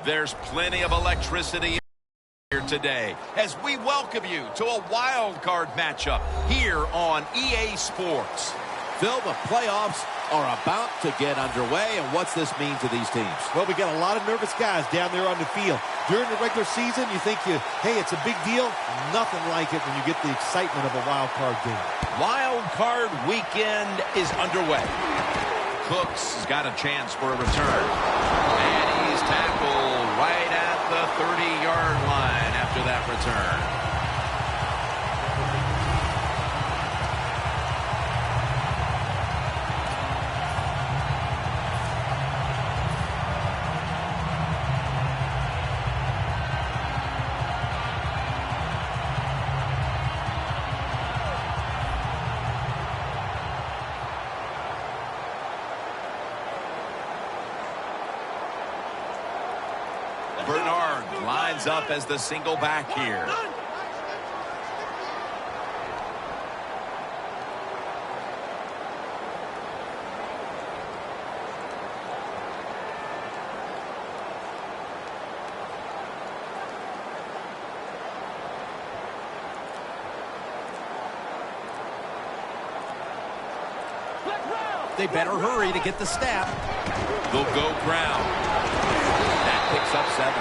There's plenty of electricity here today as we welcome you to a wild card matchup here on EA Sports. Phil, the playoffs are about to get underway, and what's this mean to these teams? Well, we got a lot of nervous guys down there on the field. During the regular season, you think, hey, it's a big deal. Nothing like it when you get the excitement of a wild card game. Wild card weekend is underway. Cooks has got a chance for a return. And he's tackled right at the 30-yard line after that return. Bernard lines up as the single back here. They better hurry to get the snap. They'll go ground. That picks up 7.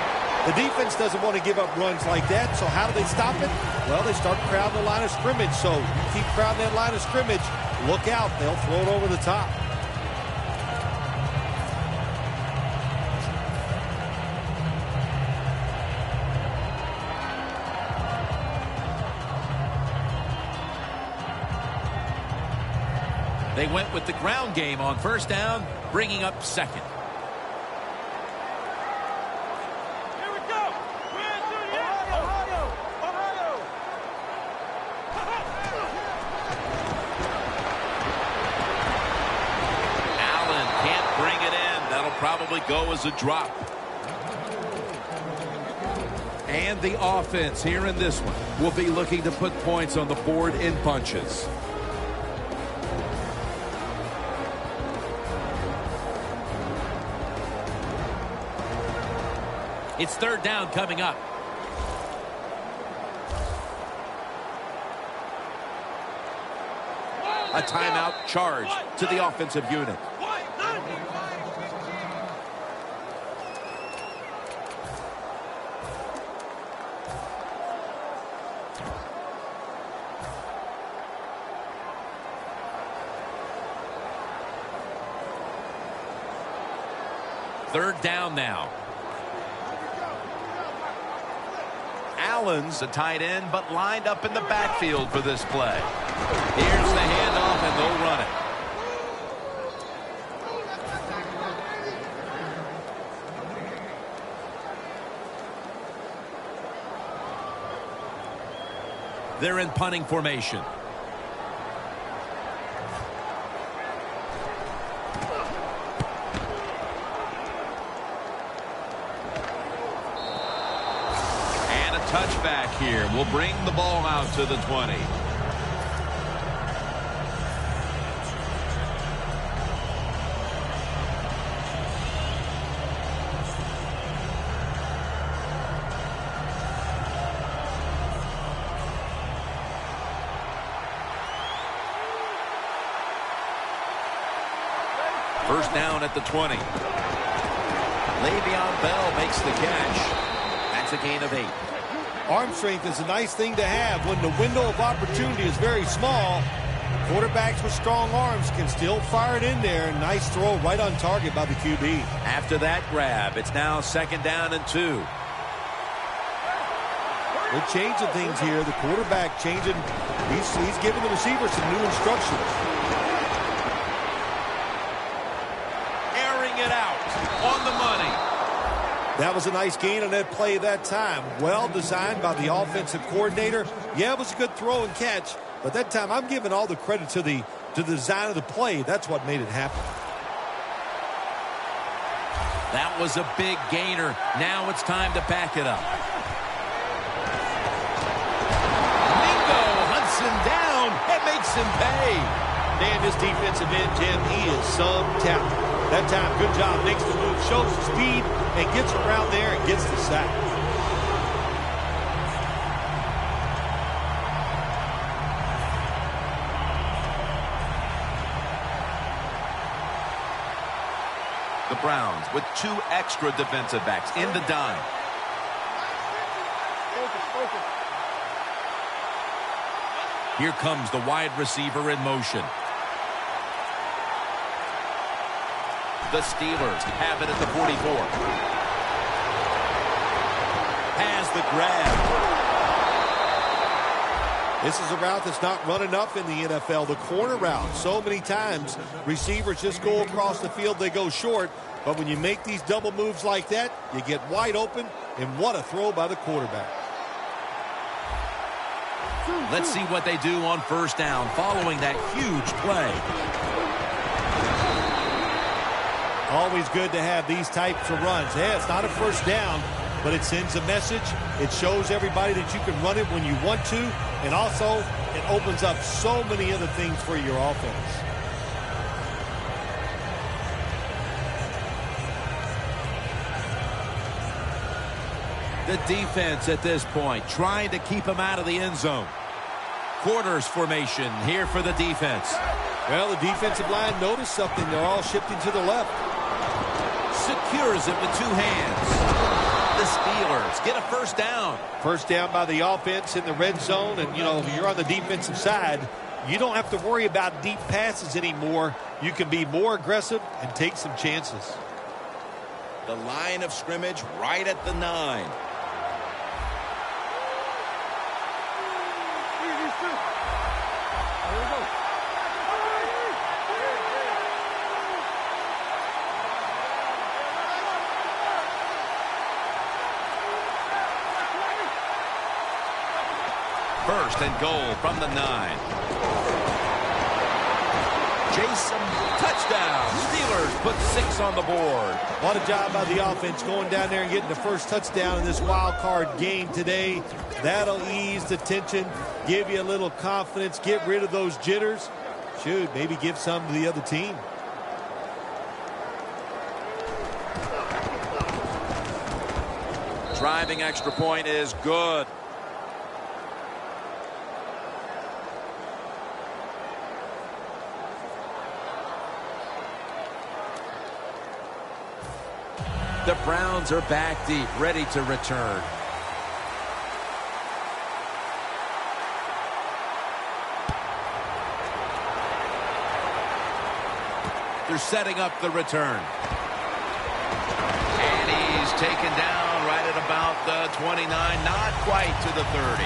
The defense doesn't want to give up runs like that, so how do they stop it? Well, they start crowding the line of scrimmage, so you keep crowding that line of scrimmage, look out, they'll throw it over the top. They went with the ground game on first down, bringing up second. Here we go. Ohio. Allen can't bring it in. That'll probably go as a drop. And the offense here in this one will be looking to put points on the board in bunches. It's third down coming up. A timeout charge to the offensive unit. Third down now. Allen's a tight end, but lined up in the backfield for this play. Here's the handoff, and they'll run it. They're in punting formation. Touchback here will bring the ball out to the 20. First down at the 20. Le'Veon Bell makes the catch. That's a gain of 8. Arm strength is a nice thing to have when the window of opportunity is very small. Quarterbacks with strong arms can still fire it in there. Nice throw right on target by the QB. After that grab, it's now second down and 2. They're changing things here. The quarterback changing. He's giving the receiver some new instructions. Airing it out on the money. That was a nice gain on that play that time. Well designed by the offensive coordinator. Yeah, it was a good throw and catch, but that time I'm giving all the credit to the design of the play. That's what made it happen. That was a big gainer. Now it's time to back it up. Mingo hunts him down and makes him pay. Man, this defensive end, Jim, he is some talent. That time, good job, makes the move shows the speed, and gets around there and gets the sack. The Browns with 2 extra defensive backs in the dime. Here comes the wide receiver in motion. The Steelers have it at the 44. Has the grab. This is a route that's not run enough in the NFL, the corner route. So many times, receivers just go across the field, they go short. But when you make these double moves like that, you get wide open, and what a throw by the quarterback. Let's see what they do on first down following that huge play. Always good to have these types of runs. Yeah, it's not a first down, but it sends a message. It shows everybody that you can run it when you want to, and also it opens up so many other things for your offense. The defense at this point trying to keep him out of the end zone. Quarters formation here for the defense. Well, the defensive line noticed something. They're all shifting to the left. Secures it with 2 hands. The Steelers get a first down. First down by the offense in the red zone. And, you know, if you're on the defensive side, you don't have to worry about deep passes anymore. You can be more aggressive and take some chances. The line of scrimmage right at the 9. First and goal from the 9. Jason, touchdown. Steelers put 6 on the board. What a job by the offense going down there and getting the first touchdown in this wild card game today. That'll ease the tension, give you a little confidence, get rid of those jitters. Should maybe give some to the other team. Driving extra point is good. The Browns are back deep, ready to return. They're setting up the return. And he's taken down right at about the 29, not quite to the 30.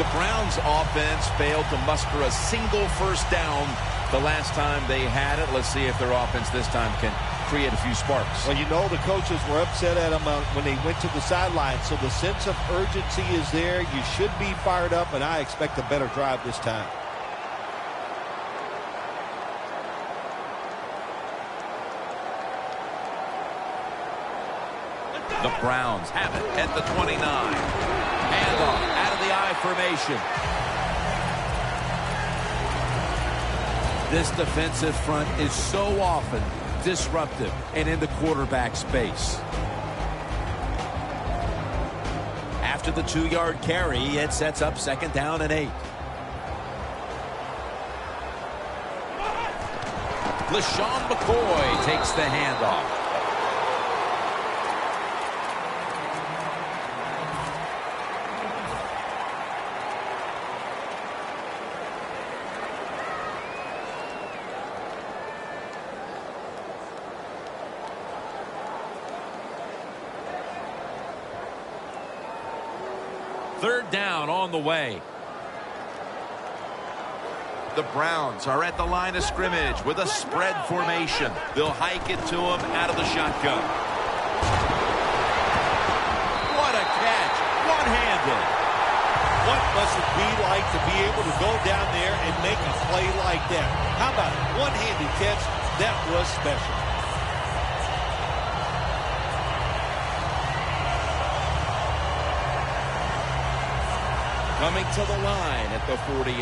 The Browns offense failed to muster a single first down the last time they had it. Let's see if their offense this time can create a few sparks. Well, you know the coaches were upset at them when they went to the sideline, so the sense of urgency is there. You should be fired up, and I expect a better drive this time. The Browns have it at the 29. Handoff out of the I formation. This defensive front is so often disruptive and in the quarterback space. After the 2-yard carry, it sets up second down and 8. LaShawn McCoy takes the handoff. Third down on the way. The Browns are at the line of scrimmage with a spread formation. They'll hike it to him out of the shotgun. What a catch. One-handed. What must it be like to be able to go down there and make a play like that? How about a one-handed catch? That was special. Coming to the line at the 48.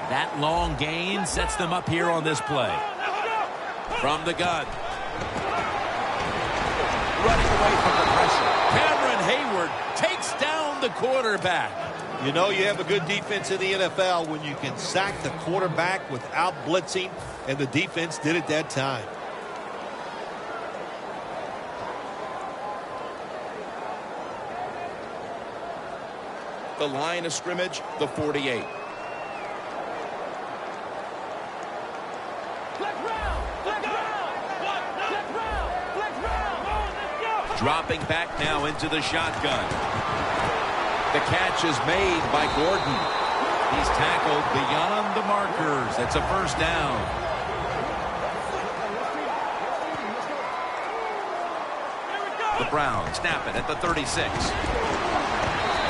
That long gain sets them up here on this play. From the gun. Running away from the pressure. Cameron Hayward takes down the quarterback. You know you have a good defense in the NFL when you can sack the quarterback without blitzing, and the defense did it that time. The line of scrimmage, the 48. Dropping back now into the shotgun. The catch is made by Gordon. He's tackled beyond the markers. It's a first down. The Browns snap it at the 36.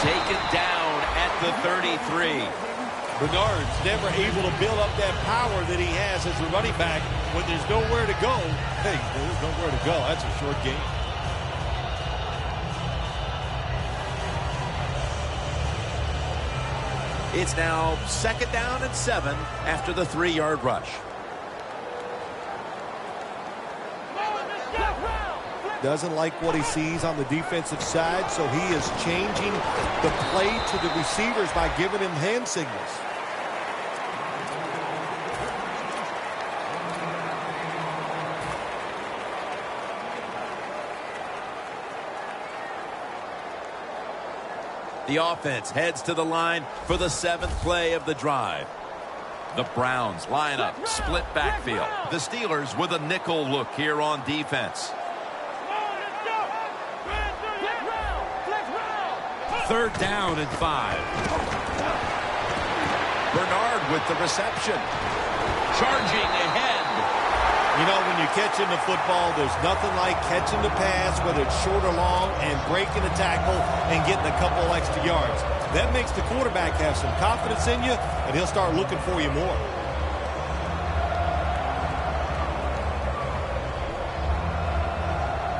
Taken down at the 33. Bernard's never able to build up that power that he has as a running back when there's nowhere to go. Hey, there's nowhere to go. That's a short game. It's now 2nd down and 7 after the 3-yard rush. Doesn't like what he sees on the defensive side, so he is changing the play to the receivers by giving him hand signals. The offense heads to the line for the 7th play of the drive. The Browns line up, split backfield. The Steelers with a nickel look here on defense. 3rd down and 5. Bernard with the reception. Charging ahead. You know, when you're catching the football, there's nothing like catching the pass, whether it's short or long, and breaking a tackle and getting a couple extra yards. That makes the quarterback have some confidence in you, and he'll start looking for you more.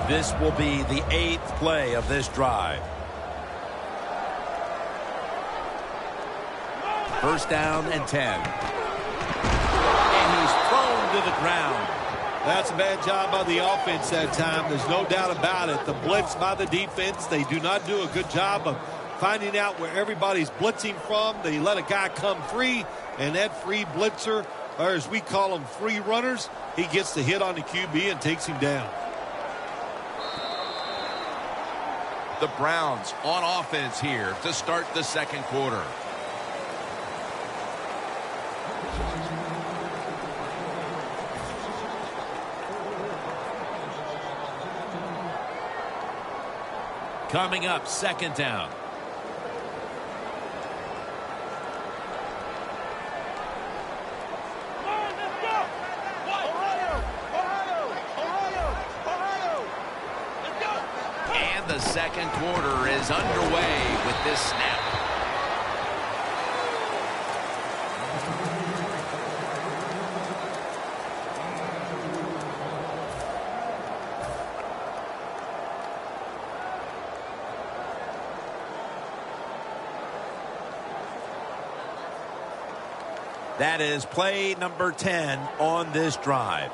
This will be the 8th play of this drive. 1st down and 10. And he's thrown to the ground. That's a bad job by the offense that time. There's no doubt about it. The blitz by the defense, they do not do a good job of finding out where everybody's blitzing from. They let a guy come free, and that free blitzer, or as we call them, free runners, he gets the hit on the QB and takes him down. The Browns on offense here to start the 2nd quarter. Coming up, 2nd down. And the 2nd quarter is underway with this snap. That is play number 10 on this drive.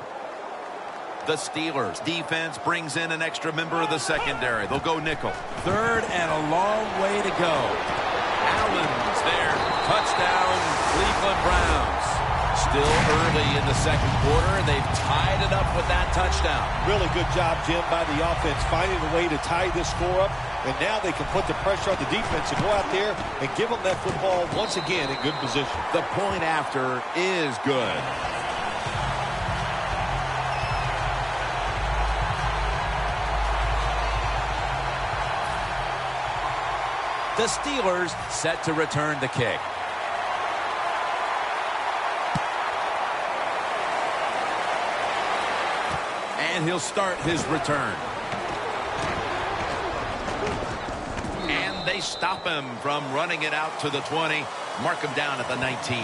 The Steelers defense brings in an extra member of the secondary. They'll go nickel. 3rd and a long way to go. Allen's there. Touchdown, Cleveland Browns. Still early in the 2nd quarter, and they've tied it up with that touchdown. Really good job, Jim, by the offense, finding a way to tie this score up. And now they can put the pressure on the defense to go out there and give them that football once again in good position. The point after is good. The Steelers set to return the kick. And he'll start his return. And they stop him from running it out to the 20. Mark him down at the 19.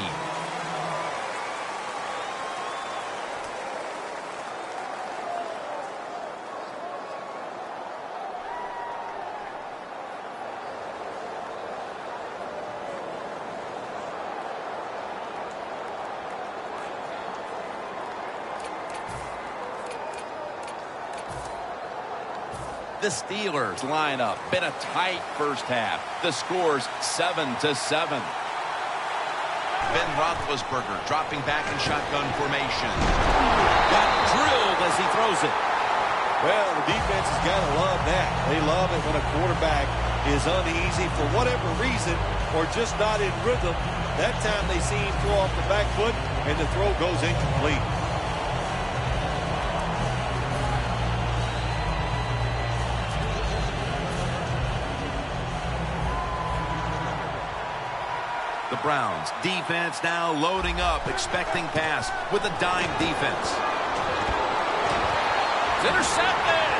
The Steelers line up. Been a tight first half. The score's 7-7. Ben Roethlisberger dropping back in shotgun formation. Got drilled as he throws it. Well, the defense has got to love that. They love it when a quarterback is uneasy for whatever reason or just not in rhythm. That time they see him throw off the back foot and the throw goes incomplete. The Browns defense now loading up, expecting pass with a dime defense. It's intercepted.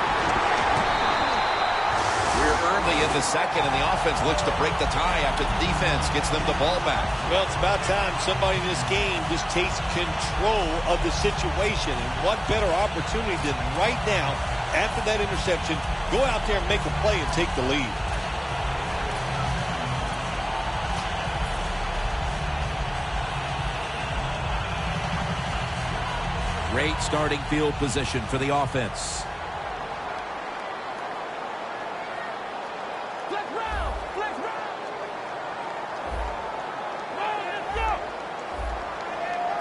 We're early in the second, and the offense looks to break the tie after the defense gets them the ball back. Well, it's about time somebody in this game just takes control of the situation. And what better opportunity than right now, after that interception, go out there and make a play and take the lead. Great starting field position for the offense. Flex round! Flex round! Come on, let's go!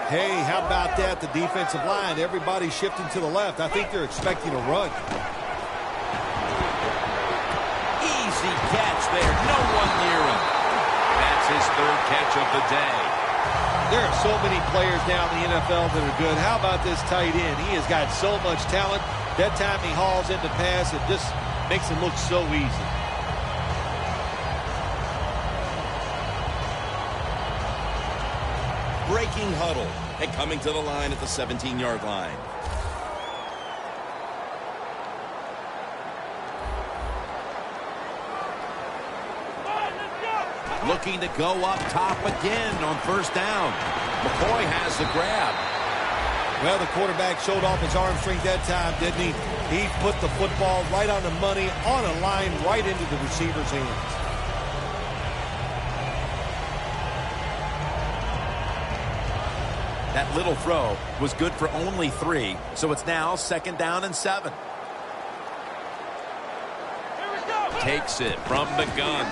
Hey, how about that? The defensive line, everybody shifting to the left. I think they're expecting a run. Easy catch there. No one near him. That's his third catch of the day. There are so many players now in the NFL that are good. How about this tight end? He has got so much talent. That time he hauls in the pass, it just makes it look so easy. Breaking huddle and coming to the line at the 17-yard line. Looking to go up top again on first down. McCoy has the grab. Well, the quarterback showed off his arm strength that time, didn't he? He put the football right on the money, on a line, right into the receiver's hands. That little throw was good for only 3, so it's now 2nd down and 7. Takes it from the gun.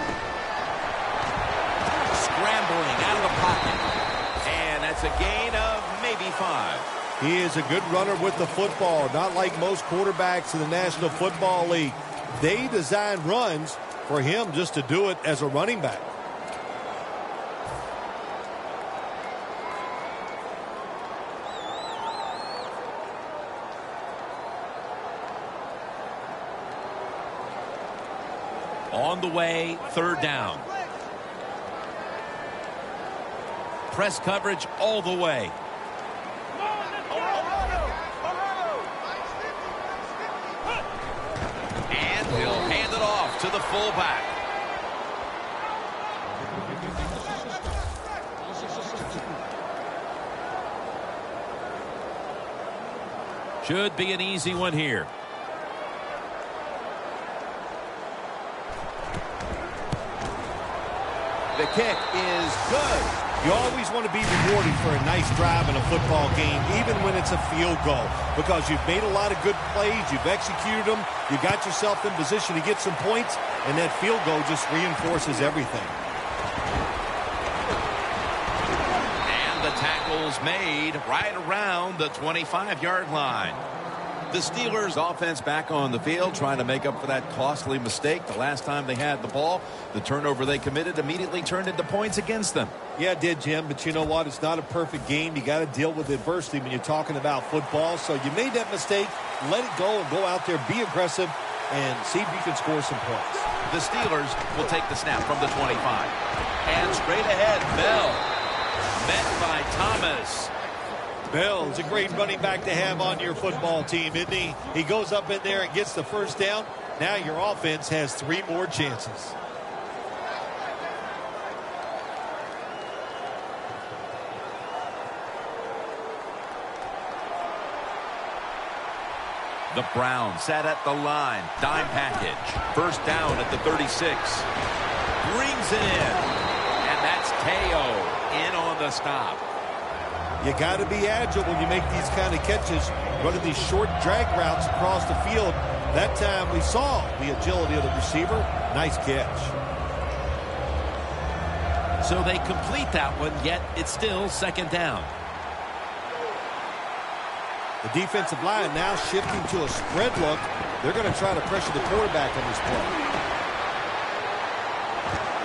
Scrambling out of the pocket. And that's a gain of maybe 5. He is a good runner with the football, not like most quarterbacks in the National Football League. They design runs for him just to do it as a running back. On the way, 3rd down. Press coverage all the way. And he'll hand it off to the fullback. Should be an easy one here. The kick is good. You always want to be rewarded for a nice drive in a football game, even when it's a field goal, because you've made a lot of good plays, you've executed them, you got yourself in position to get some points, and that field goal just reinforces everything. And the tackle's made right around the 25-yard line. The Steelers offense back on the field trying to make up for that costly mistake the last time they had the ball. The turnover they committed immediately turned into points against them. Yeah, it did, Jim, but you know what? It's not a perfect game. You got to deal with adversity when you're talking about football. So you made that mistake, let it go and go out there, be aggressive, and see if you can score some points. The Steelers will take the snap from the 25. And straight ahead, Bell. Met by Thomas. Bell is a great running back to have on your football team, isn't he? He goes up in there and gets the first down. Now your offense has 3 more chances. The Browns sat at the line. Dime package. First down at the 36. Brings it in. And that's Teo in on the stop. You got to be agile when you make these kind of catches, running these short drag routes across the field. That time we saw the agility of the receiver. Nice catch. So they complete that one, yet it's still second down. The defensive line now shifting to a spread look. They're going to try to pressure the quarterback on this play.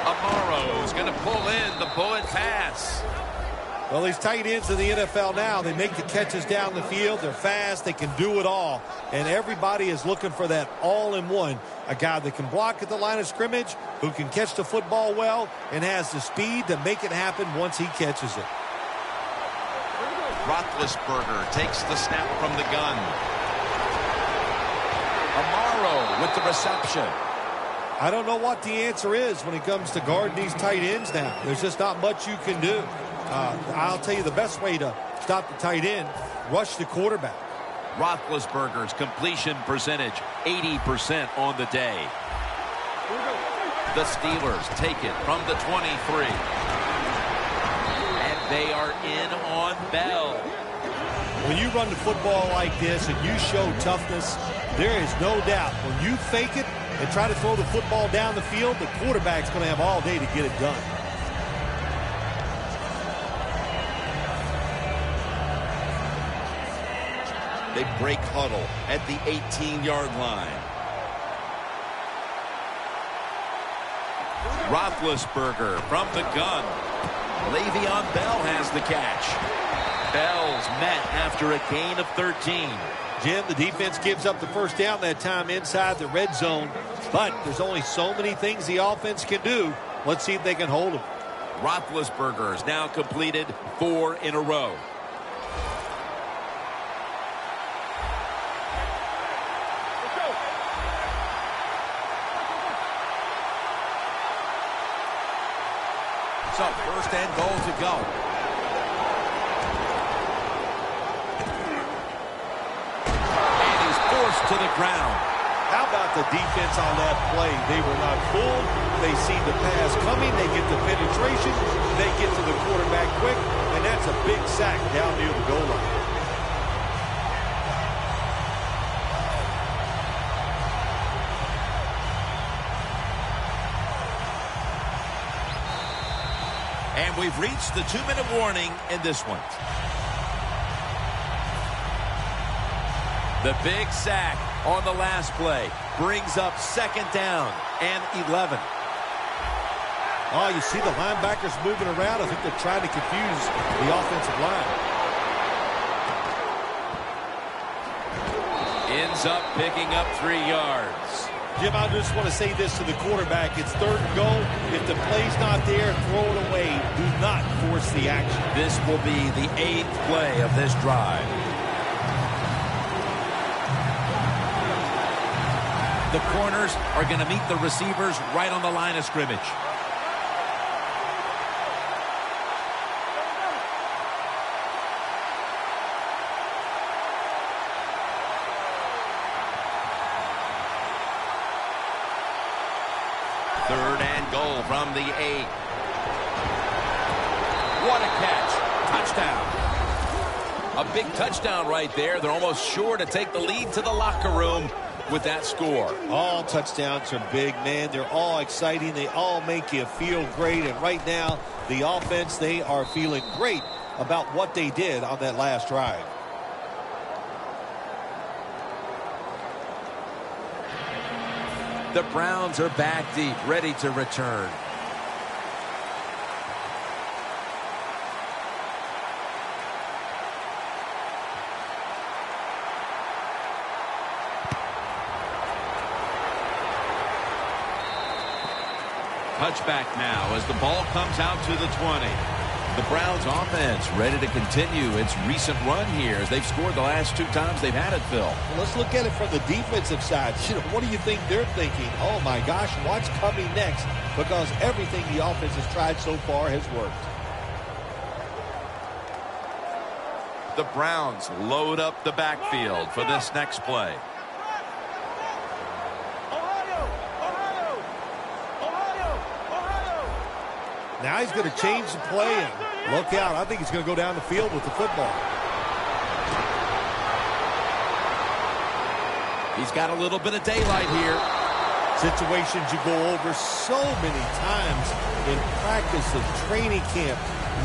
Amoro's going to pull in the bullet pass. Well, these tight ends in the NFL now, they make the catches down the field. They're fast. They can do it all. And everybody is looking for that all-in-one. A guy that can block at the line of scrimmage, who can catch the football well, and has the speed to make it happen once he catches it. Roethlisberger takes the snap from the gun. Amaro with the reception. I don't know what the answer is when it comes to guarding these tight ends now. There's just not much you can do. I'll tell you the best way to stop the tight end, rush the quarterback. Roethlisberger's completion percentage, 80% on the day. The Steelers take it from the 23. And they are in on Bell. When you run the football like this and you show toughness, there is no doubt when you fake it and try to throw the football down the field, the quarterback's going to have all day to get it done. They break huddle at the 18-yard line. Roethlisberger from the gun. Le'Veon Bell has the catch. Bell's met after a gain of 13. Jim, the defense gives up the first down that time inside the red zone, but there's only so many things the offense can do. Let's see if they can hold them. Roethlisberger's now completed 4 in a row. So first and goal to go. And he's forced to the ground. How about the defense on that play? They were not fooled. They see the pass coming. They get the penetration. They get to the quarterback quick. And that's a big sack down near the goal line. And we've reached the 2-minute warning in this one. The big sack on the last play brings up second down and 11. Oh, you see the linebackers moving around. I think they're trying to confuse the offensive line. Ends up picking up 3 yards. Jim, I just want to say this to the quarterback. It's third and goal. If the play's not there, throw it away. Do not force the action. This will be the 8th play of this drive. The corners are going to meet the receivers right on the line of scrimmage. Third and goal from the 8. What a catch. Touchdown. A big touchdown right there. They're almost sure to take the lead to the locker room with that score. All touchdowns are big, man. They're all exciting. They all make you feel great. And right now, the offense, they are feeling great about what they did on that last drive. The Browns are back deep, ready to return. Touchback now as the ball comes out to the 20. The Browns offense ready to continue its recent run here as they've scored the last 2 times they've had it, Phil. Well, let's look at it from the defensive side. What do you think they're thinking? Oh, my gosh, what's coming next? Because everything the offense has tried so far has worked. The Browns load up the backfield for this next play. Now he's going to change the play and look out. I think he's going to go down the field with the football. He's got a little bit of daylight here. Situations you go over so many times in practice and training camp.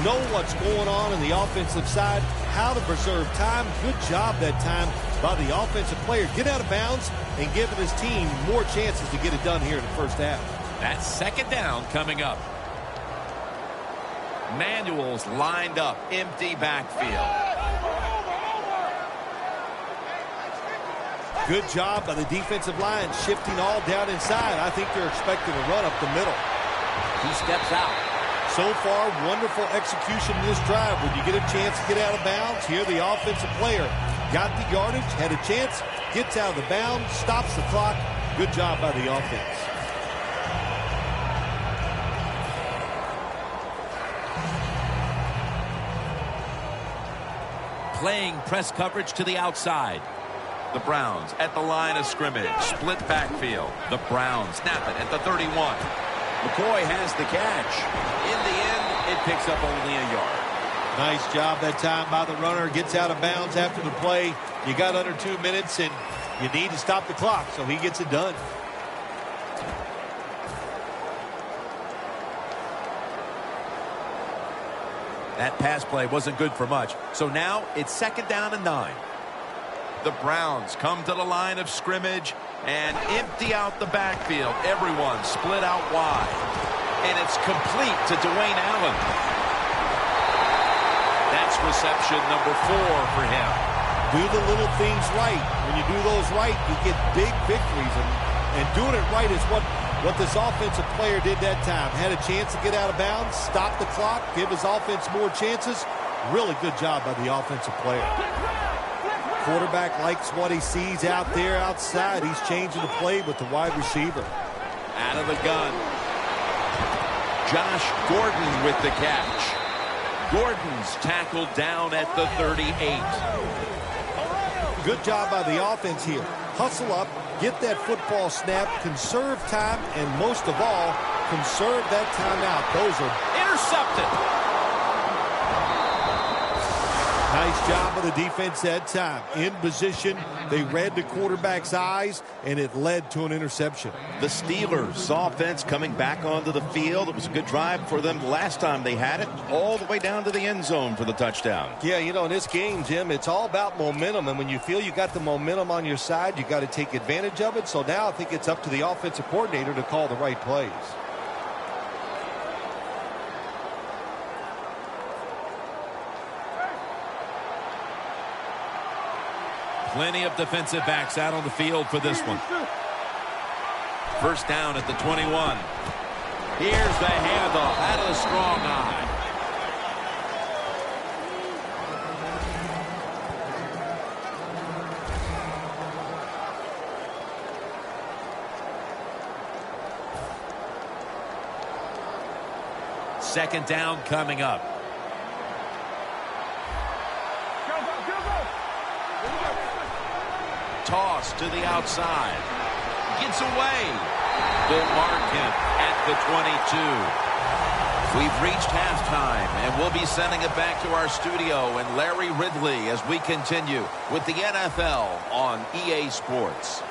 Know what's going on the offensive side, how to preserve time. Good job that time by the offensive player. Get out of bounds and giving his team more chances to get it done here in the first half. That's second down coming up. Manuel's lined up, empty backfield. Good job by the defensive line, shifting all down inside. I think they're expecting a run up the middle. He steps out. So far, wonderful execution in this drive. When you get a chance to get out of bounds, here the offensive player got the yardage, had a chance, gets out of the bounds, stops the clock. Good job by the offense. Playing press coverage to the outside. The Browns at the line of scrimmage. Split backfield. The Browns snap it at the 31. McCoy has the catch. In the end, it picks up only a yard. Nice job that time by the runner. Gets out of bounds after the play. You got under 2 minutes, and you need to stop the clock, so he gets it done. That pass play wasn't good for much. So now it's second down and 9. The Browns come to the line of scrimmage and empty out the backfield. Everyone split out wide. And it's complete to Dwayne Allen. That's reception number 4 for him. Do the little things right. When you do those right, you get big victories. And doing it right is what this offensive player did that time. Had a chance to get out of bounds, stop the clock, give his offense more chances. Really good job by the offensive player. Quarterback likes what he sees out there outside. He's changing the play with the wide receiver. Out of the gun. Josh Gordon with the catch. Gordon's tackled down at the 38. Good job by the offense here. Hustle up, get that football snap, conserve time, and most of all, conserve that timeout. Those are Intercepted. nice job of the defense that time. In position, they read the quarterback's eyes, and it led to an interception. The Steelers offense coming back onto the field. It was a good drive for them last time they had it, all the way down to the end zone for the touchdown. Yeah, you know, in this game, Jim, it's all about momentum, and when you feel you got the momentum on your side, you got to take advantage of it. So now I think it's up to the offensive coordinator to call the right plays. Plenty of defensive backs out on the field for this one. First down at the 21. Here's the handoff out of the strong eye. Second down coming up. Toss to the outside. Gets away. They'll mark him at the 22. We've reached halftime, and we'll be sending it back to our studio and Larry Ridley as we continue with the NFL on EA Sports.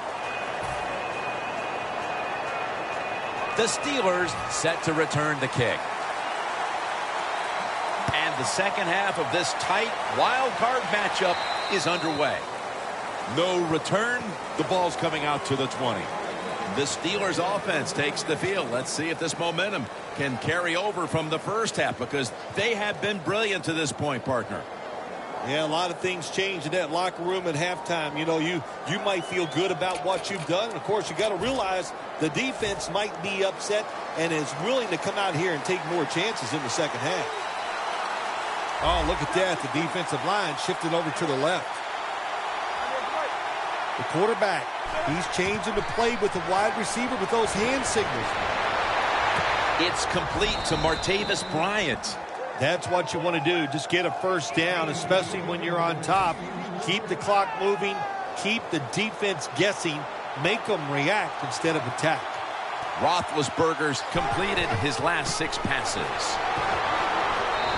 The Steelers set to return the kick. And the second half of this tight wild card matchup is underway. No return. The ball's coming out to the 20. The Steelers offense takes the field. Let's see if this momentum can carry over from the first half, because they have been brilliant to this point, partner. Yeah, a lot of things change in that locker room at halftime. You know, you might feel good about what you've done. And of course, you got to realize the defense might be upset and is willing to come out here and take more chances in the second half. Oh, look at that. The defensive line shifted over to the left. The quarterback, he's changing the play with the wide receiver with those hand signals. It's complete to Martavis Bryant. That's what you want to do. Just get a first down, especially when you're on top. Keep the clock moving. Keep the defense guessing. Make them react instead of attack. Roethlisberger's completed his last 6 passes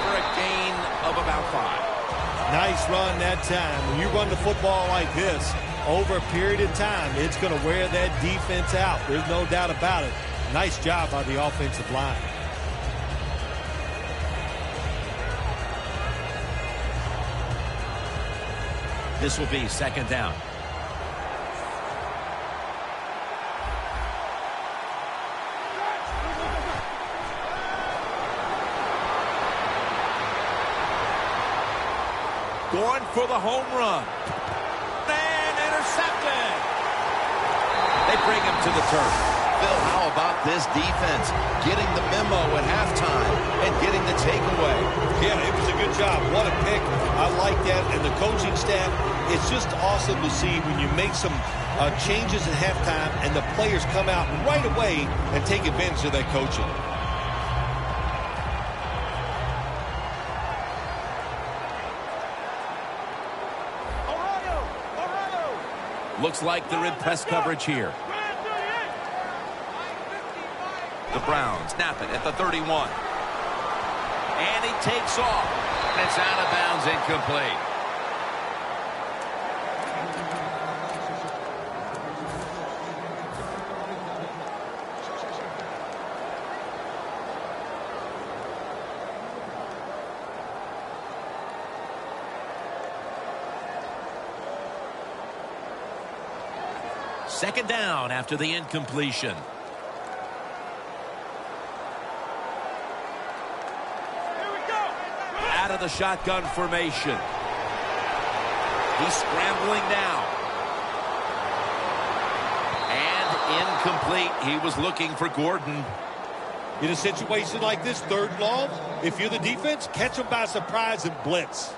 for a gain of about 5. Nice run that time. When you run the football like this, over a period of time, it's going to wear that defense out. There's no doubt about it. Nice job by the offensive line. This will be second down. Going for the home run. And intercepted. They bring him to the turf. Phil, how about this defense? Getting the memo at halftime and getting the takeaway. Yeah, it was a good job. What a pick. I like that. And the coaching staff, it's just awesome to see when you make some changes at halftime and the players come out right away and take advantage of that coaching. Looks like they're in press coverage here. The Browns snap it at the 31. And he takes off. And it's out of bounds, incomplete. Second down after the incompletion. Out of the shotgun formation. He's scrambling now. And incomplete. He was looking for Gordon. In a situation like this, third and long, if you're the defense, catch them by surprise and blitz.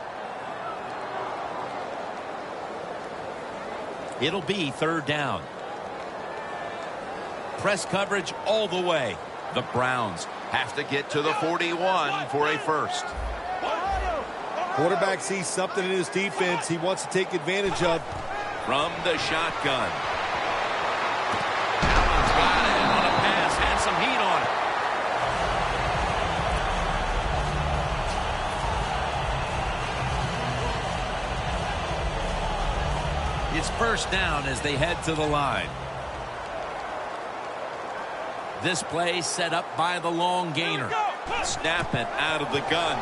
It'll be third down. Press coverage all the way. The Browns have to get to the 41 for a first. Quarterback sees something in his defense he wants to take advantage of. From the shotgun. Allen's got it on a pass. Had some heat on it. It's first down as they head to the line. This play set up by the long gainer. Snap it out of the gun.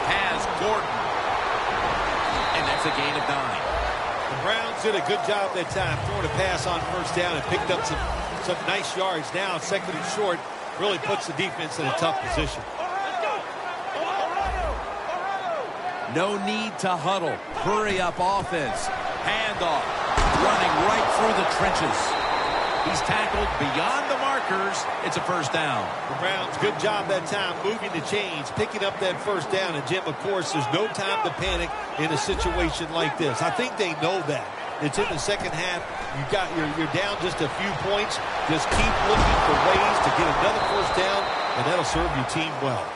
Has Gordon. And that's a gain of 9. The Browns did a good job that time throwing a pass on first down and picked up some nice yards. Now second and short really puts the defense in a tough position. No need to huddle. Hurry up offense. Handoff. Running right through the trenches. He's tackled beyond the markers. It's a first down. The Browns, good job that time moving the chains, picking up that first down. And, Jim, of course, there's no time to panic in a situation like this. I think they know that. It's in the second half. You're down just a few points. Just keep looking for ways to get another first down, and that'll serve your team well.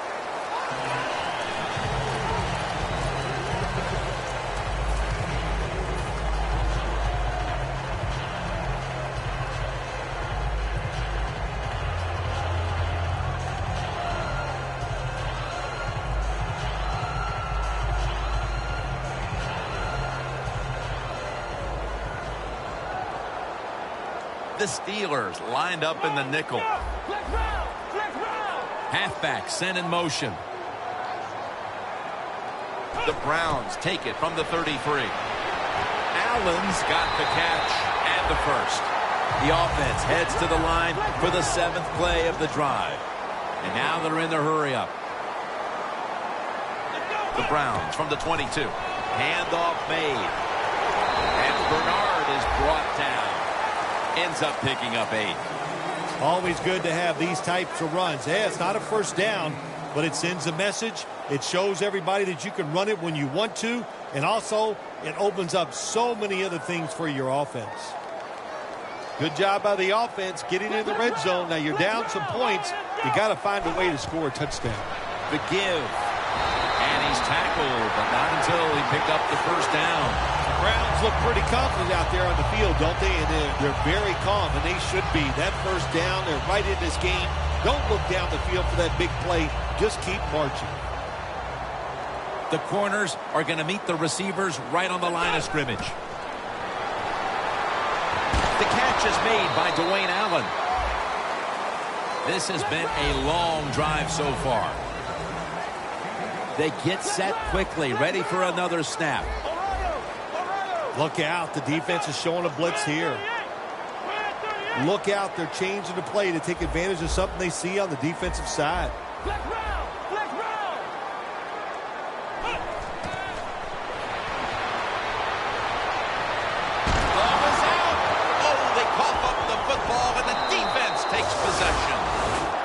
The Steelers lined up in the nickel. Halfback sent in motion. The Browns take it from the 33. Allen's got the catch and the first. The offense heads to the line for the 7th play of the drive. And now they're in their hurry-up. The Browns from the 22. Handoff made. And Bernard is brought down. Ends up picking up 8. Always good to have these types of runs. Yeah, it's not a first down, but it sends a message. It shows everybody that you can run it when you want to, and also it opens up so many other things for your offense. Good job by the offense getting in the red zone. Now you're down some points. You got to find a way to score a touchdown. The give. And he's tackled, but not until he picked up the first down. Browns look pretty confident out there on the field, don't they? And they're very calm, and they should be. That first down, they're right in this game. Don't look down the field for that big play. Just keep marching. The corners are going to meet the receivers right on the line of scrimmage. catch is made by Dwayne Allen. This has been a long drive so far. They get set quickly, ready for another snap. Look out. The defense is showing a blitz here. Look out. They're changing the play to take advantage of something they see on the defensive side. Flex round. Flex round. Ball is out. Oh, they cough up the football, and the defense takes possession.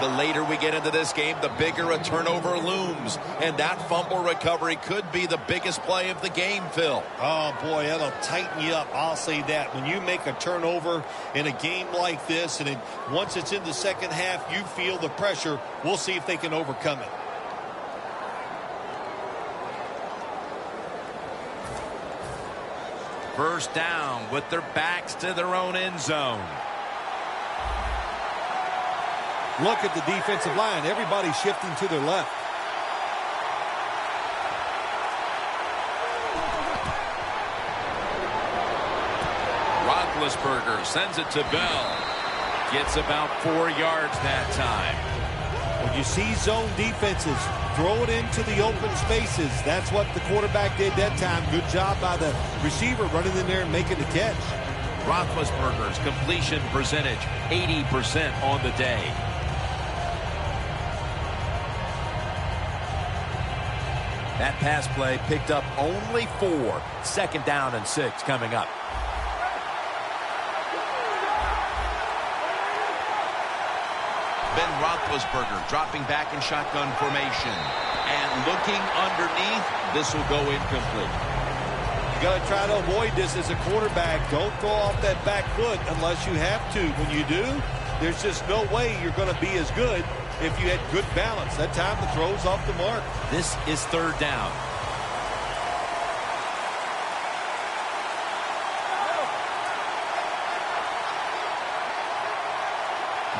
The later we get into this game, the bigger a turnover looms. And that fumble recovery could be the biggest play of the game, Phil. Oh, boy, that'll tighten you up. I'll say that. When you make a turnover in a game like this, and once it's in the second half, you feel the pressure. We'll see if they can overcome it. First down with their backs to their own end zone. Look at the defensive line. Everybody shifting to their left. Roethlisberger sends it to Bell. Gets about 4 yards that time. When you see zone defenses, throw it into the open spaces. That's what the quarterback did that time. Good job by the receiver running in there and making the catch. Roethlisberger's completion percentage, 80% on the day. That pass play picked up only 4. Second down and 6 coming up. Ben Roethlisberger dropping back in shotgun formation. And looking underneath, this will go incomplete. You got to try to avoid this as a quarterback. Don't throw off that back foot unless you have to. When you do, there's just no way you're going to be as good if you had good balance. That time the throw's off the mark. This is third down.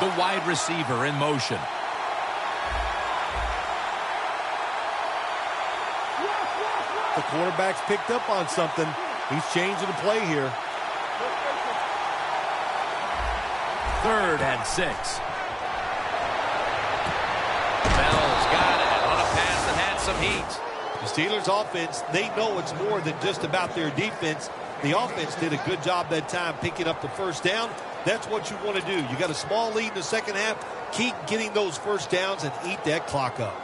The wide receiver in motion. The quarterback's picked up on something. He's changing the play here. Third and 6. Bell's got it on a pass that had some heat. The Steelers offense, they know it's more than just about their defense. The offense did a good job that time picking up the first down. That's what you want to do. You got a small lead in the second half. Keep getting those first downs and eat that clock up.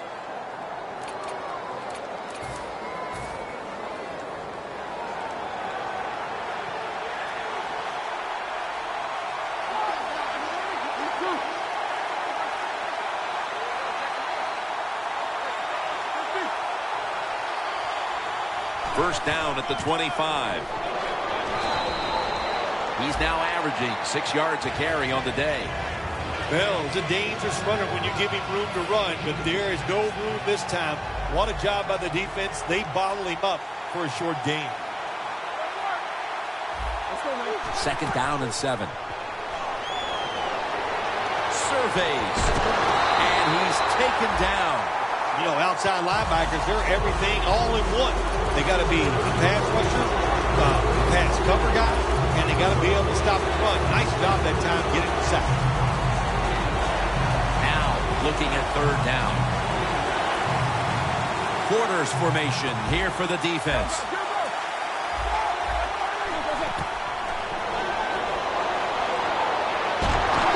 First down at the 25. He's now averaging 6 yards a carry on the day. Bell's a dangerous runner when you give him room to run, but there is no room this time. What a job by the defense. They bottle him up for a short gain. Second down and 7. Surveys. And he's taken down. You know, outside linebackers, they're everything all in one. They got to be a pass rusher, pass cover guy, and they got to be able to stop the run. Nice job that time getting the sack. Now looking at third down. Quarters formation here for the defense.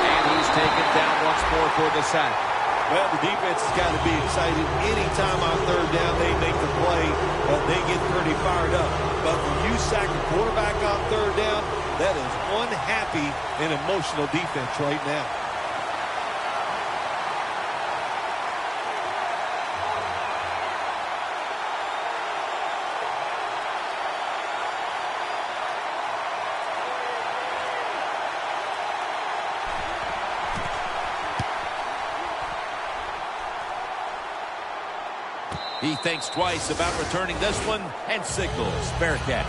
And he's taken down once more for the sack. Well, the defense has got to be excited. Anytime on third down they make the play, they get pretty fired up. But when you sack a quarterback on third down, that is one happy and emotional defense right now. He thinks twice about returning this one and signals fair catch.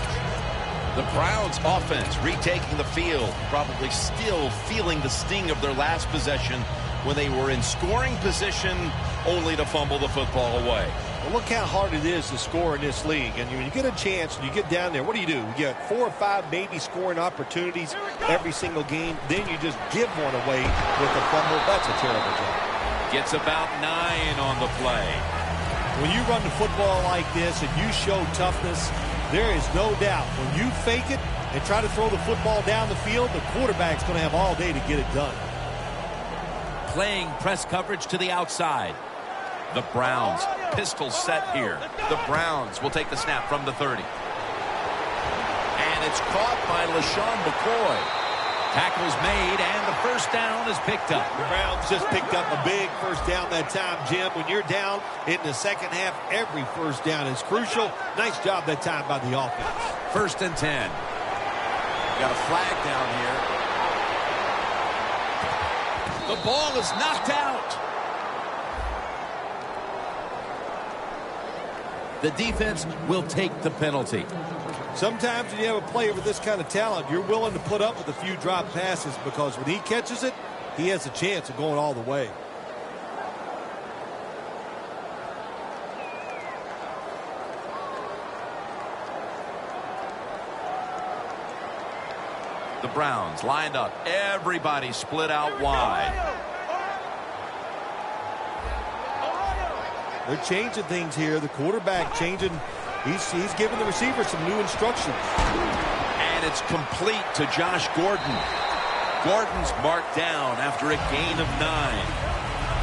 The Browns offense retaking the field, probably still feeling the sting of their last possession when they were in scoring position only to fumble the football away. Well, look how hard it is to score in this league. And when you get a chance and you get down there, what do? You get 4 or 5 maybe scoring opportunities every single game. Then you just give one away with a fumble. That's a terrible job. Gets about 9 on the play. When you run the football like this and you show toughness, there is no doubt when you fake it and try to throw the football down the field, the quarterback's going to have all day to get it done. Playing press coverage to the outside. The Browns, pistol set here. The Browns will take the snap from the 30. And it's caught by LaShawn McCoy. Tackle's made, and the first down is picked up. The Browns just picked up a big first down that time, Jim. When you're down in the second half, every first down is crucial. Nice job that time by the offense. 1st and 10. Got a flag down here. The ball is knocked out. The defense will take the penalty. Sometimes when you have a player with this kind of talent, you're willing to put up with a few drop passes because when he catches it, he has a chance of going all the way. The Browns lined up. Everybody split out wide. They're changing things here. The quarterback changing. He's giving the receiver some new instructions. And it's complete to Josh Gordon. Gordon's marked down after a gain of 9.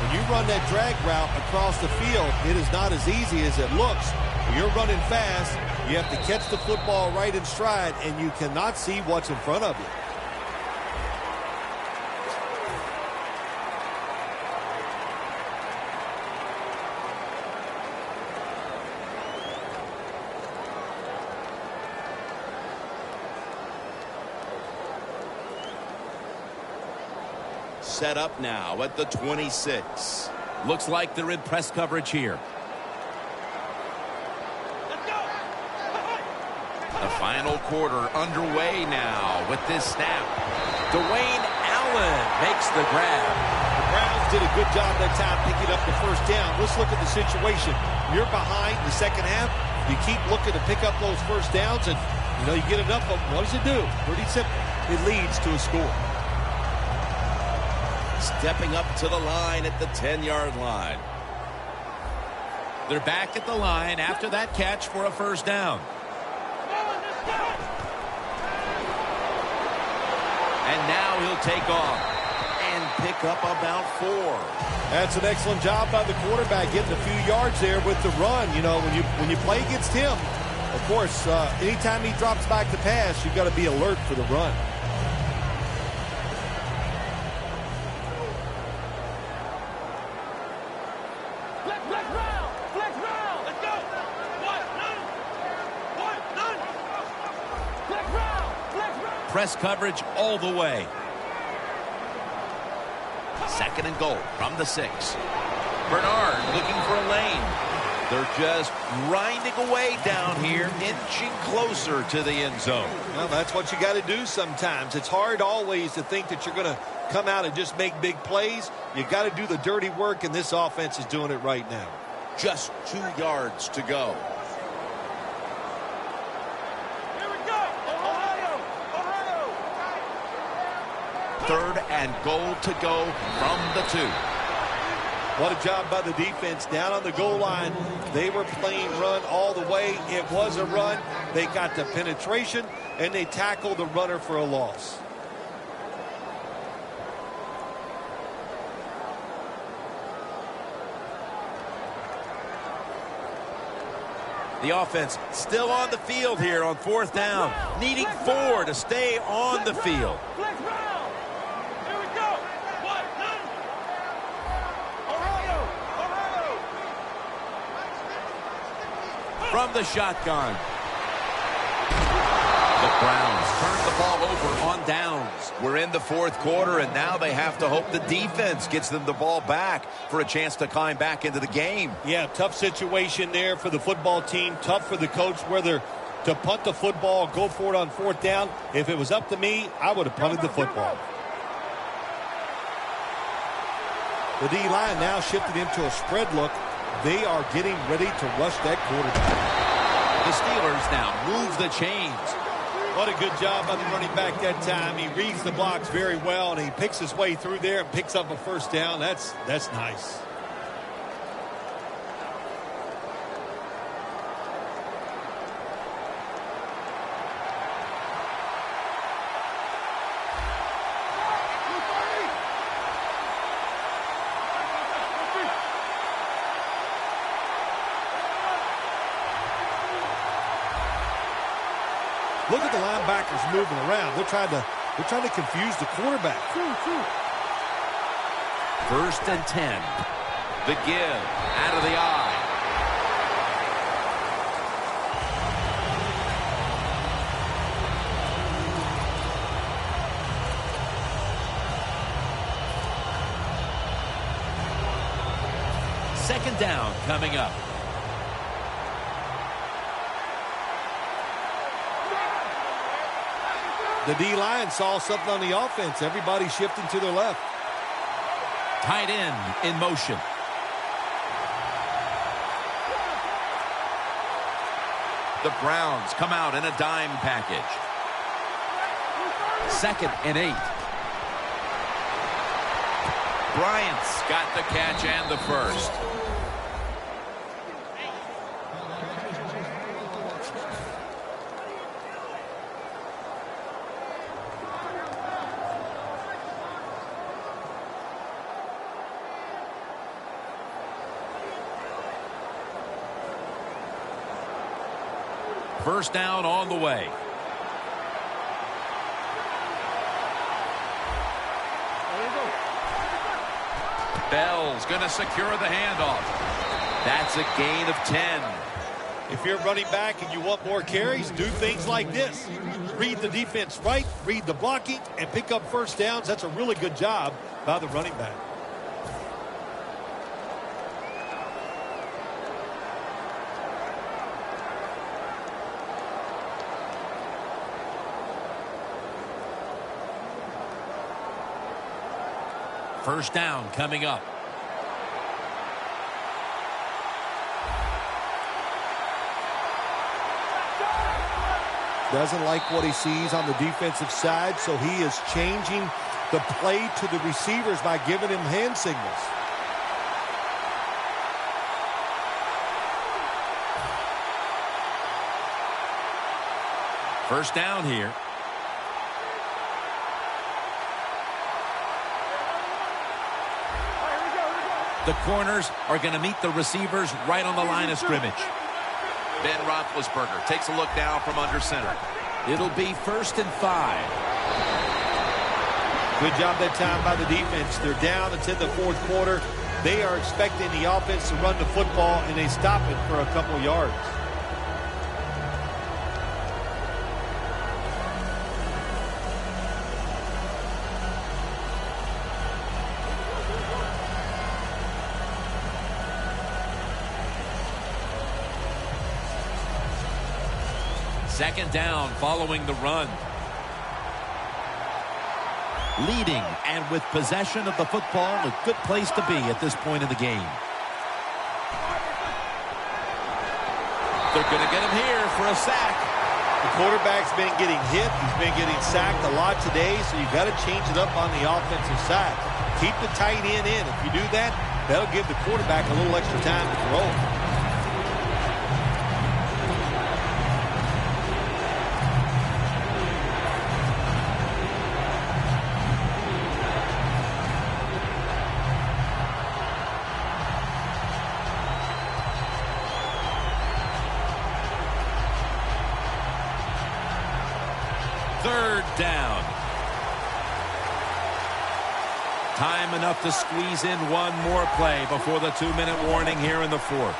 When you run that drag route across the field, it is not as easy as it looks. When you're running fast, you have to catch the football right in stride, and you cannot see what's in front of you. Set up now at the 26. Looks like they're in press coverage here. The final quarter underway now with this snap. Dwayne Allen makes the grab. The Browns did a good job that time picking up the first down. Let's look at the situation. You're behind the second half. You keep looking to pick up those first downs, and you get enough of them. What does it do? Pretty simple. It leads to a score. Stepping up to the line at the 10-yard line. They're back at the line after that catch for a first down. And now he'll take off and pick up about 4. That's an excellent job by the quarterback getting a few yards there with the run. When you play against him, of course, anytime he drops back to pass, you've got to be alert for the run. Press coverage all the way. 2nd and goal from the 6. Bernard looking for a lane. They're just grinding away down here, inching closer to the end zone. Well, that's what you got to do sometimes. It's hard always to think that you're going to come out and just make big plays. You got to do the dirty work, and this offense is doing it right now. Just 2 yards to go. 3rd and goal to go from the 2. What a job by the defense down on the goal line. They were playing run all the way. It was a run. They got the penetration, and they tackled the runner for a loss. The offense still on the field here on 4th down, needing 4 to stay on the field. From the shotgun. The Browns turn the ball over on downs. We're in the 4th quarter, and now they have to hope the defense gets them the ball back for a chance to climb back into the game. Yeah, tough situation there for the football team. Tough for the coach, whether to punt the football, go for it on 4th down. If it was up to me, I would have punted the football. The D-line now shifted into a spread look. They are getting ready to rush that quarterback. The Steelers now move the chains. What a good job by the running back that time. He reads the blocks very well, and he picks his way through there and picks up a first down. That's nice. Look at the linebackers moving around. They're trying to confuse the quarterback. First and 10. The give out of the eye. Second down coming up. The D-line saw something on the offense. Everybody shifting to their left. Tight end in motion. The Browns come out in a dime package. Second and 8. Bryant's got the catch and the first. First down on the way. Bell's going to secure the handoff. That's a gain of 10. If you're running back and you want more carries, do things like this. Read the defense right, read the blocking, and pick up first downs. That's a really good job by the running back. First down coming up. Doesn't like what he sees on the defensive side, so he is changing the play to the receivers by giving him hand signals. First down here. The corners are going to meet the receivers right on the line of scrimmage. Ben Roethlisberger takes a look down from under center. It'll be first and 5. Good job that time by the defense. They're down. It's in the fourth quarter. They are expecting the offense to run the football, and they stop it for a couple yards. Second down following the run. Leading and with possession of the football, a good place to be at this point in the game. They're going to get him here for a sack. The quarterback's been getting hit. He's been getting sacked a lot today, so you've got to change it up on the offensive side. Keep the tight end in. If you do that, that'll give the quarterback a little extra time to throw. Third down. Time enough to squeeze in one more play before the 2-minute warning here in the fourth.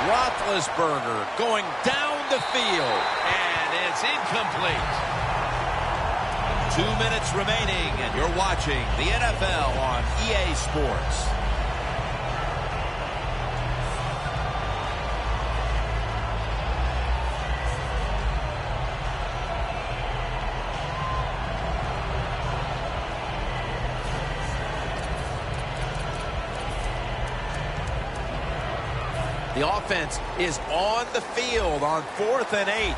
Roethlisberger going down the field, and it's incomplete. 2 minutes remaining, and you're watching the NFL on EA Sports. The offense is on the field on 4th and 8.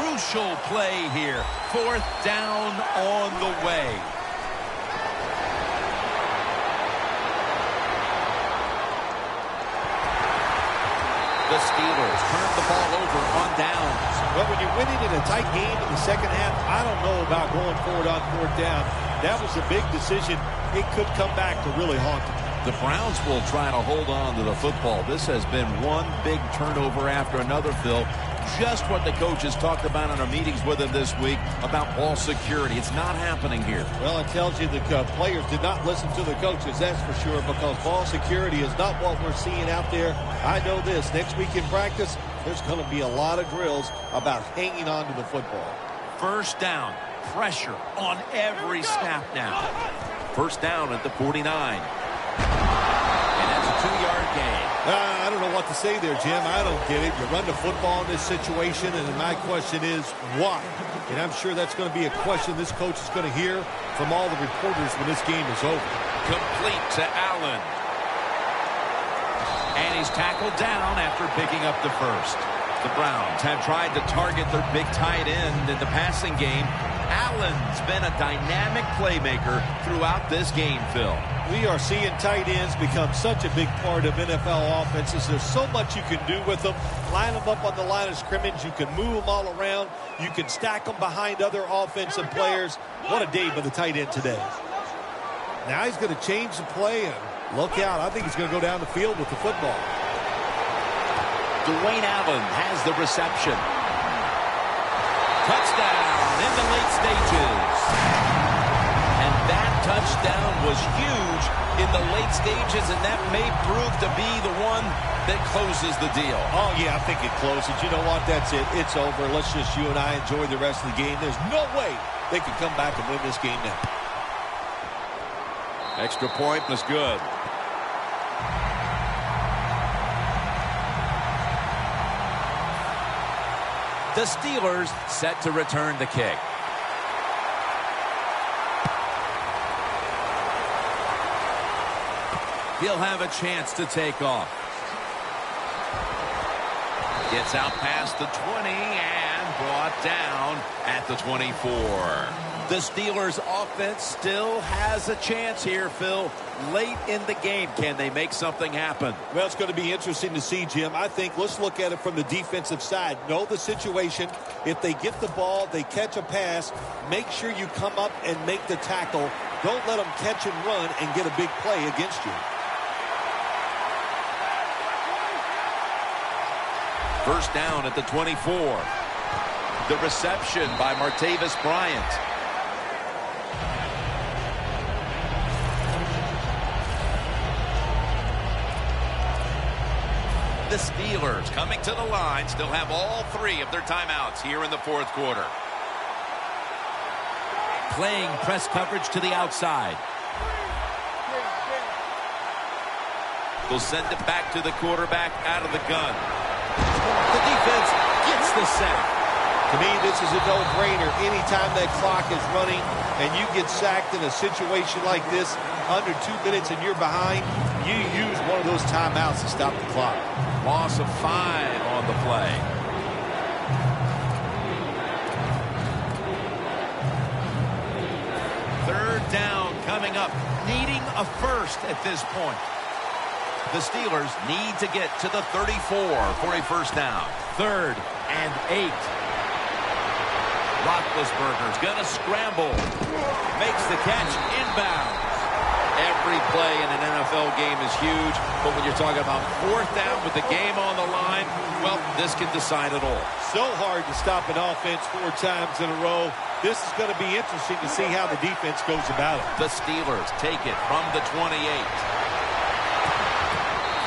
Crucial play here. 4th down on the way. The Steelers turn the ball over on downs. Well, when you're winning in a tight game in the second half, I don't know about going forward on 4th down. That was a big decision. It could come back to really haunt them. The Browns will try to hold on to the football. This has been one big turnover after another, Phil. Just what the coaches talked about in our meetings with him this week about ball security. It's not happening here. Well, it tells you the players did not listen to the coaches, that's for sure, because ball security is not what we're seeing out there. I know this. Next week in practice, there's going to be a lot of drills about hanging on to the football. 1st down. Pressure on every snap now. 1st down at the 49. And that's a 2-yard gain. I don't know what to say there, Jim. I don't get it. You run the football in this situation, and my question is, why? And I'm sure that's going to be a question this coach is going to hear from all the reporters when this game is over. Complete to Allen. And he's tackled down after picking up the first. The Browns have tried to target their big tight end in the passing game. Allen's been a dynamic playmaker throughout this game, Phil. We are seeing tight ends become such a big part of NFL offenses. There's so much you can do with them. Line them up on the line of scrimmage. You can move them all around. You can stack them behind other offensive players. What a day by the tight end today. Now he's going to change the play, and look out. I think he's going to go down the field with the football. Dwayne Allen has the reception. Touchdown in the late stages. And that touchdown was huge in the late stages, and that may prove to be the one that closes the deal. Oh, yeah, I think it closes. You know what? That's it. It's over. Let's just you and I enjoy the rest of the game. There's no way they can come back and win this game now. Extra point was good. The Steelers set to return the kick. He'll have a chance to take off. Gets out past the 20 and brought down at the 24. The Steelers offense still has a chance here, Phil. Late in the game, can they make something happen? Well, it's going to be interesting to see, Jim. I think let's look at it from the defensive side. Know the situation. If they get the ball, they catch a pass, make sure you come up and make the tackle. Don't let them catch and run and get a big play against you. 1st down at the 24. The reception by Martavis Bryant. The Steelers coming to the line still have all 3 of their timeouts here in the 4th quarter. Playing press coverage to the outside. They'll send it back to the quarterback out of the gun. The defense gets the sack. To me, this is a no-brainer. Anytime that clock is running and you get sacked in a situation like this, under 2 minutes and you're behind, you use one of those timeouts to stop the clock. Loss of 5 on the play. Third down coming up, needing a first at this point. The Steelers need to get to the 34 for a 1st down. 3rd and 8. Roethlisberger's going to scramble. Makes the catch inbounds. Every play in an NFL game is huge, but when you're talking about 4th down with the game on the line, well, this can decide it all. So hard to stop an offense 4 times in a row. This is going to be interesting to see how the defense goes about it. The Steelers take it from the 28.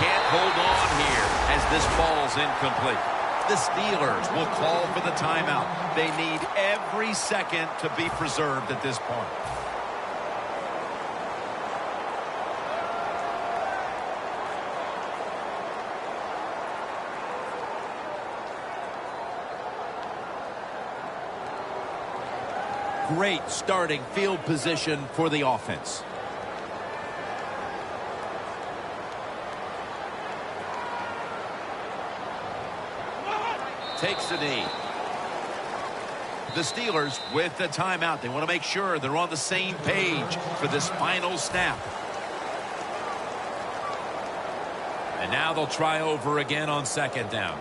Can't hold on here as this ball's incomplete. The Steelers will call for the timeout. They need every second to be preserved at this point. Great starting field position for the offense. takes a knee. The Steelers with the timeout. They want to make sure they're on the same page for this final snap. And now they'll try over again on second down.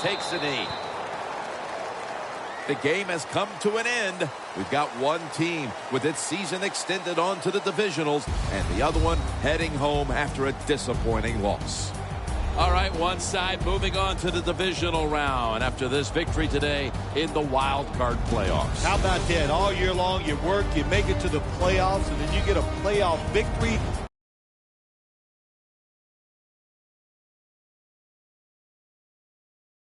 Takes a knee. The game has come to an end. We've got one team with its season extended on to the divisionals, and the other one heading home after a disappointing loss. All right, one side moving on to the divisional round after this victory today in the wild card playoffs. How about that? All year long you work, you make it to the playoffs, and then you get a playoff victory.